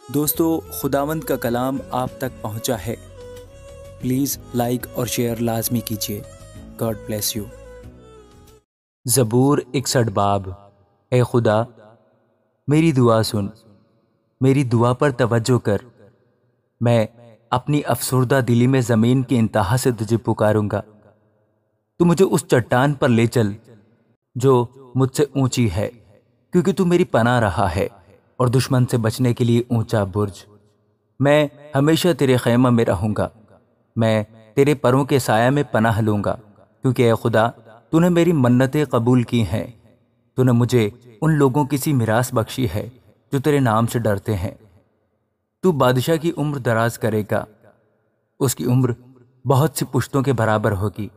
دوستو، خداوند کا کلام آپ تک پہنچا ہے۔ پلیز لائک اور شیئر لازمی کیجیے۔ God bless you. زبور 61 باب۔ اے خدا، میری دعا سن، میری دعا پر توجہ کر۔ میں اپنی افسردہ دلی میں زمین کی انتہا سے تجھے پکاروں گا۔ تو مجھے اس چٹان پر لے چل جو مجھ سے اونچی ہے، کیونکہ تو میری پناہ رہا ہے اور دشمن سے بچنے کے لیے اونچا برج۔ میں ہمیشہ تیرے خیمہ میں رہوں گا، میں تیرے پروں کے سایہ میں پناہ لوں گا، کیونکہ اے خدا، تو نے میری منتیں قبول کی ہیں۔ تو نے مجھے ان لوگوں کی سی میراث بخشی ہے جو تیرے نام سے ڈرتے ہیں۔ تو بادشاہ کی عمر دراز کرے گا، اس کی عمر بہت سی پشتوں کے برابر ہوگی۔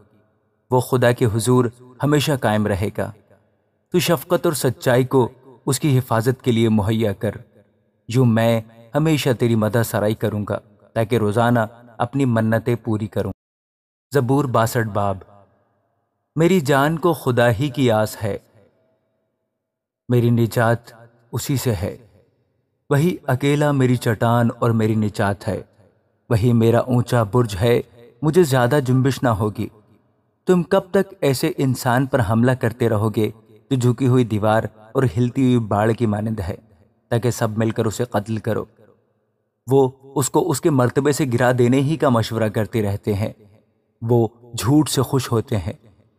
وہ خدا کے حضور ہمیشہ قائم رہے گا۔ تو شفقت اور سچائی کو اس کی حفاظت کے لیے مہیا کر۔ یوں میں ہمیشہ تیری مدح سرائی کروں گا، تاکہ روزانہ اپنی منتیں پوری کروں۔ زبور 62 باب۔ میری جان کو خدا ہی کی آس ہے، میری نجات اسی سے ہے۔ وہی اکیلا میری چٹان اور میری نجات ہے، وہی میرا اونچا برج ہے، مجھے زیادہ جنبش نہ ہوگی۔ تم کب تک ایسے انسان پر حملہ کرتے رہو گے جو جھکی ہوئی دیوار اور ہلتی ہوئی باڑ کی مانند ہے، تاکہ سب مل کر اسے قتل کرو؟ وہ اس کو اس کے مرتبے سے گرا دینے ہی کا مشورہ کرتے رہتے ہیں۔ وہ جھوٹ سے خوش ہوتے ہیں،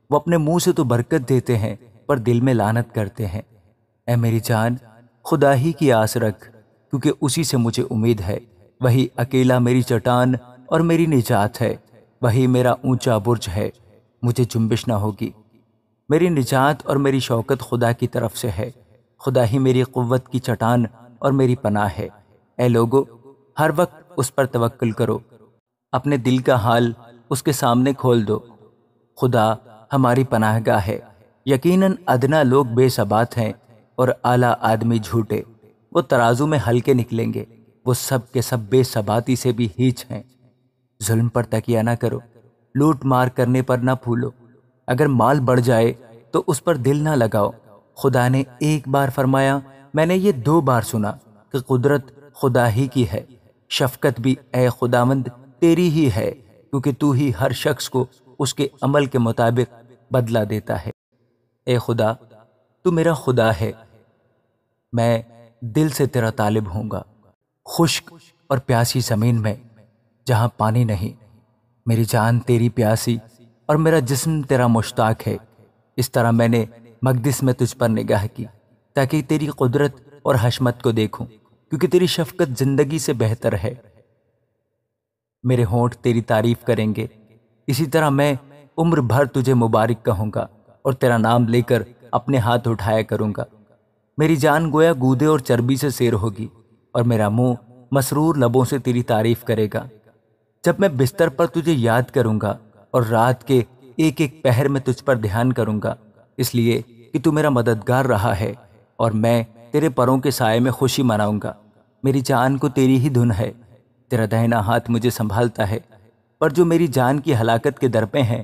وہ اپنے منہ سے تو برکت دیتے ہیں پر دل میں لعنت کرتے ہیں۔ اے میری جان، خدا ہی کی آس رکھ، کیونکہ اسی سے مجھے امید ہے۔ وہی اکیلا میری چٹان اور میری نجات ہے، وہی میرا اونچا برج ہے، مجھے جنبش نہ ہوگی۔ میری نجات اور میری شوکت خدا کی طرف سے ہے، خدا ہی میری قوت کی چٹان اور میری پناہ ہے۔ اے لوگو، ہر وقت اس پر توکل کرو، اپنے دل کا حال اس کے سامنے کھول دو۔ خدا ہماری پناہ گاہ ہے۔ یقیناً ادنا لوگ بے ثبات ہیں اور اعلیٰ آدمی جھوٹے۔ وہ ترازو میں ہلکے نکلیں گے، وہ سب کے سب بے ثباتی سے بھی ہیچ ہیں۔ ظلم پر تکیہ نہ کرو، لوٹ مار کرنے پر نہ پھولو۔ اگر مال بڑھ جائے تو اس پر دل نہ لگاؤ۔ خدا نے ایک بار فرمایا، میں نے یہ 2 بار سنا کہ قدرت خدا ہی کی ہے، شفقت بھی اے خداوند تیری ہی ہے، کیونکہ تو ہی ہر شخص کو اس کے عمل کے مطابق بدلہ دیتا ہے۔ اے خدا، تو میرا خدا ہے، میں دل سے تیرا طالب ہوں گا۔ خشک اور پیاسی زمین میں جہاں پانی نہیں، میری جان تیری پیاسی اور میرا جسم تیرا مشتاق ہے۔ اس طرح میں نے مقدس میں تجھ پر نگاہ کی، تاکہ تیری قدرت اور حشمت کو دیکھوں، کیونکہ تیری شفقت زندگی سے بہتر ہے۔ میرے ہونٹ تیری تعریف کریں گے، اسی طرح میں عمر بھر تجھے مبارک کہوں گا اور تیرا نام لے کر اپنے ہاتھ اٹھایا کروں گا۔ میری جان گویا گودے اور چربی سے سیر ہوگی، اور میرا منہ مسرور لبوں سے تیری تعریف کرے گا۔ جب میں بستر پر تجھے یاد کروں گا اور رات کے ایک ایک پہر میں تجھ پر دھیان کروں گا، اس لیے کہ تو میرا مددگار رہا ہے، اور میں تیرے پروں کے سائے میں خوشی مناؤں گا۔ میری جان کو تیری ہی دھن ہے، تیرا دہنا ہاتھ مجھے سنبھالتا ہے۔ پر جو میری جان کی ہلاکت کے در پہ ہیں،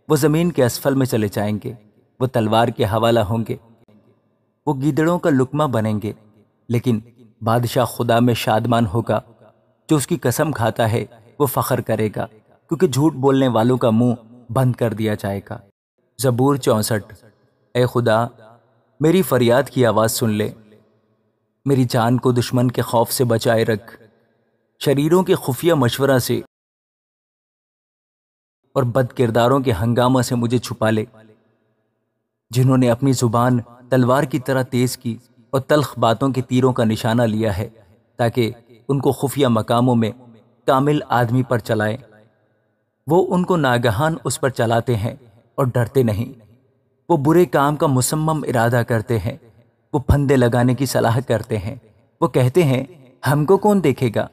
وہ زمین کے اسفل میں چلے جائیں گے، وہ تلوار کے حوالہ ہوں گے، وہ گیدڑوں کا لقمہ بنیں گے۔ لیکن بادشاہ خدا میں شادمان ہوگا، جو اس کی قسم کھاتا ہے وہ فخر کرے گا، کیونکہ جھوٹ بولنے والوں کا منہ بند کر دیا جائے گا۔ زبور 64۔ اے خدا، میری فریاد کی آواز سن لے، میری جان کو دشمن کے خوف سے بچائے رکھ، شریروں کے خفیہ مشورہ سے اور بد کرداروں کے ہنگامہ سے مجھے چھپا لے، جنہوں نے اپنی زبان تلوار کی طرح تیز کی اور تلخ باتوں کے تیروں کا نشانہ لیا ہے، تاکہ ان کو خفیہ مقاموں میں کامل آدمی پر چلائیں۔ وہ ان کو ناگہان اس پر چلاتے ہیں اور ڈرتے نہیں۔ وہ برے کام کا مصمم ارادہ کرتے ہیں، وہ پھندے لگانے کی صلاح کرتے ہیں۔ وہ کہتے ہیں، ہم کو کون دیکھے گا؟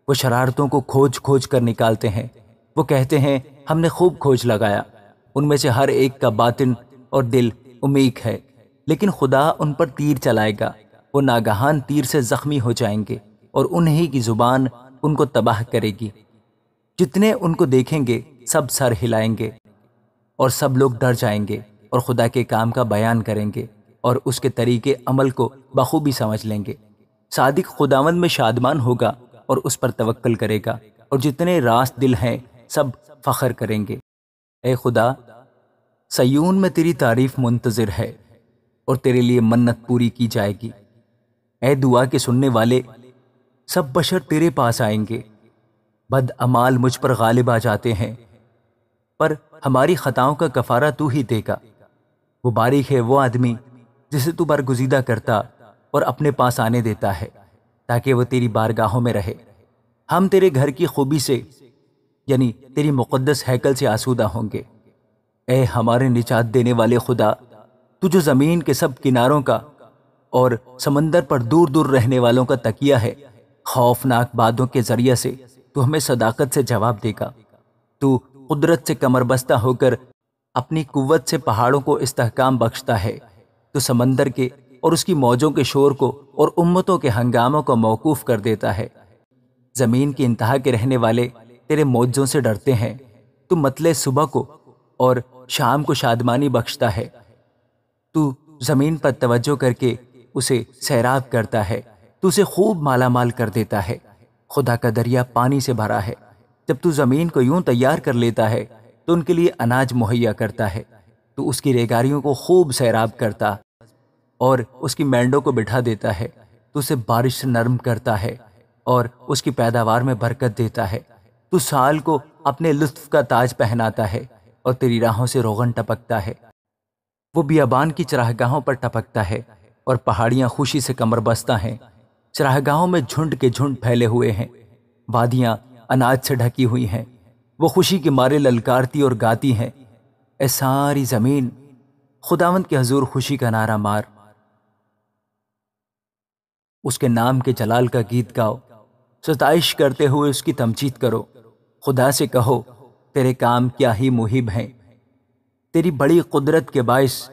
وہ شرارتوں کو کھوج کھوج کر نکالتے ہیں۔ وہ کہتے ہیں، ہم نے خوب کھوج لگایا۔ ان میں سے ہر ایک کا باطن اور دل امیق ہے، لیکن خدا ان پر تیر چلائے گا۔ وہ ناگہان تیر سے زخمی ہو جائیں گے، اور انہی کی زبان ان کو تباہ کرے گی۔ جتنے ان کو دیکھیں گے سب سر ہلائیں گے، اور سب لوگ ڈر جائیں گے اور خدا کے کام کا بیان کریں گے، اور اس کے طریقے عمل کو بخوبی سمجھ لیں گے۔ صادق خداوند میں شادمان ہوگا اور اس پر توکل کرے گا، اور جتنے راست دل ہیں سب فخر کریں گے۔ اے خدا، سیون میں تیری تعریف منتظر ہے اور تیرے لیے منت پوری کی جائے گی۔ اے دعا کے سننے والے، سب بشر تیرے پاس آئیں گے۔ بد اعمال مجھ پر غالب آ جاتے ہیں، پر ہماری خطاؤں کا کفارہ تو ہی دے گا۔ مبارک ہے وہ آدمی جسے تو برگزیدہ کرتا اور اپنے پاس آنے دیتا ہے، تاکہ وہ تیری بارگاہوں میں رہے۔ ہم تیرے گھر کی خوبی سے، یعنی تیری مقدس ہیکل سے آسودہ ہوں گے۔ اے ہمارے نجات دینے والے خدا، تو جو زمین کے سب کناروں کا اور سمندر پر دور دور رہنے والوں کا تکیہ ہے، خوفناک باتوں کے ذریعے سے تو ہمیں صداقت سے جواب دے گا۔ تو قدرت سے کمر بستہ ہو کر اپنی قوت سے پہاڑوں کو استحکام بخشتا ہے، تو سمندر کے اور اس کی موجوں کے شور کو اور امتوں کے ہنگاموں کو موقوف کر دیتا ہے۔ زمین کی انتہا کے رہنے والے تیرے معجزوں سے ڈرتے ہیں۔ تو مطلع صبح کو اور شام کو شادمانی بخشتا ہے۔ تو زمین پر توجہ کر کے اسے سیراب کرتا ہے، تو اسے خوب مالا مال کر دیتا ہے۔ خدا کا دریا پانی سے بھرا ہے۔ جب تو زمین کو یوں تیار کر لیتا ہے تو ان کے لیے اناج مہیا کرتا ہے۔ تو اس کی ریگاریوں کو خوب سیراب کرتا اور اس کی مینڈوں کو بٹھا دیتا ہے۔ تو اسے بارش سے نرم کرتا ہے اور اس کی پیداوار میں برکت دیتا ہے۔ تو سال کو اپنے لطف کا تاج پہناتا ہے اور تیری راہوں سے روغن ٹپکتا ہے۔ وہ بیابان کی چراگاہوں پر ٹپکتا ہے اور پہاڑیاں خوشی سے کمر بستہ ہیں۔ چراگاہوں میں جھنڈ کے جھنڈ پھیلے ہوئے ہیں، وادیاں اناج سے ڈھکی ہوئی ہیں۔ وہ خوشی کے مارے للکارتی اور گاتی ہیں۔ اے ساری زمین، خداوند کے حضور خوشی کا نعرہ مار، اس کے نام کے جلال کا گیت گاؤ، ستائش کرتے ہوئے اس کی تمجید کرو۔ خدا سے کہو، تیرے کام کیا ہی محیب ہیں۔ تیری بڑی قدرت کے باعث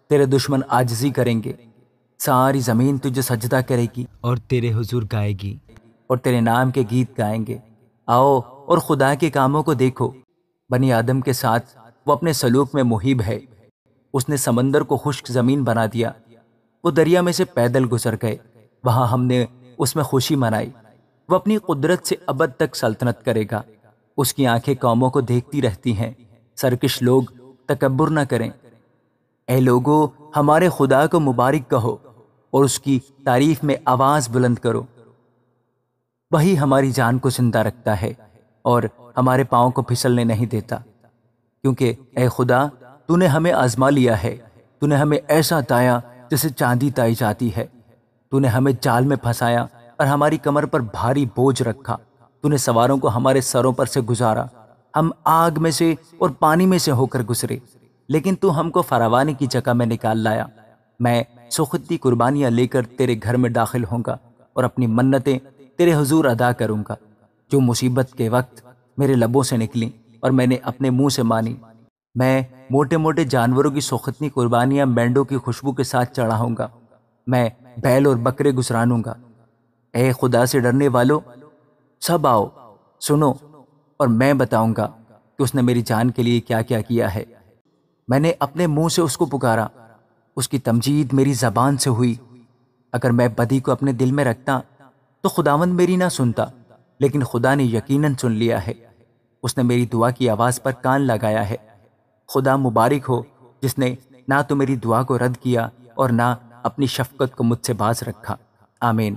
تیرے دشمن عاجزی کریں گے۔ ساری زمین تجھے سجدہ کرے گی اور تیرے حضور گائے گی۔ اور تیرے نام کے گیت گائیں گے۔ آؤ اور خدا کے کاموں کو دیکھو۔ بنی آدم کے ساتھ وہ اپنے سلوک میں محیب ہے۔ اس نے سمندر کو خشک زمین بنا دیا۔ وہ دریا میں سے پیدل گزر گئے، وہاں ہم نے اس میں خوشی منائی۔ وہ اپنی قدرت سے ابد تک سلطنت کرے گا۔ اس کی آنکھیں قوموں کو دیکھتی رہتی ہیں۔ سرکش لوگ تکبر نہ کریں۔ اے لوگو، ہمارے خدا کو مبارک کہو اور اس کی تعریف میں آواز بلند کرو۔ وہی ہماری جان کو زندہ رکھتا ہے اور ہمارے پاؤں کو پھسلنے نہیں دیتا۔ کیونکہ اے خدا، تو نے ہمیں آزما لیا ہے۔ تو نے ہمیں ایسا تایا جیسے چاندی تائی جاتی ہے۔ تو نے ہمیں جال میں پھنسایا اور ہماری کمر پر بھاری بوجھ رکھا۔ تو نے سواروں کو ہمارے سروں پر سے گزارا۔ ہم آگ میں سے اور پانی میں سے ہو کر گزرے، لیکن تو ہم کو فراوانی کی جگہ میں نکال لایا۔ میں سوختی قربانیاں لے کر تیرے گھر میں داخل ہوں گا اور اپنی منتیں تیرے حضور ادا کروں گا، جو مصیبت کے وقت میرے لبوں سے نکلیں اور میں نے اپنے منہ سے مانی۔ میں موٹے موٹے جانوروں کی سوختنی قربانیاں مینڈوں کی خوشبو کے ساتھ چڑھاؤں گا۔ میں بیل اور بکرے گزرانوں گا۔ اے خدا سے ڈرنے والو، سب آؤ، سنو، اور میں بتاؤں گا کہ اس نے میری جان کے لیے کیا کیا کیا ہے۔ میں نے اپنے منہ سے اس کو پکارا، اس کی تمجید میری زبان سے ہوئی۔ اگر میں بدی کو اپنے دل میں رکھتا تو خداوند میری نہ سنتا، لیکن خدا نے یقیناً سن لیا ہے۔ اس نے میری دعا کی آواز پر کان لگایا ہے۔ خدا مبارک ہو جس نے نہ تو میری دعا کو رد کیا اور نہ اپنی شفقت کو مجھ سے باز رکھا۔ آمین۔